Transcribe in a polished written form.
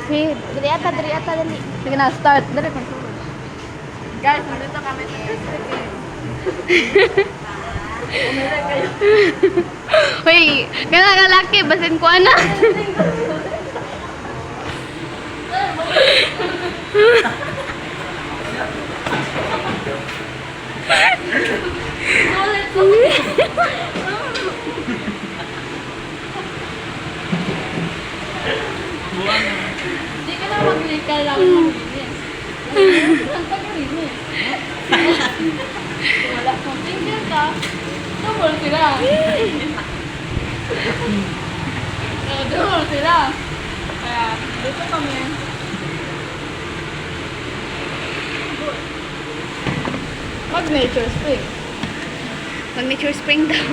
Sige, dali ata, dali. Sige na, start. Dali, control. Guys, nandito kami sa Pacific. Uy, gana ka laki, basin ko ana. Hindi ka na mag-legal lang maglinis. Ang pag-linis. Wala kang tingin ka. Double sila. Double sila. Kaya, dito kami. Mag-nature spring. Mag-nature spring daw.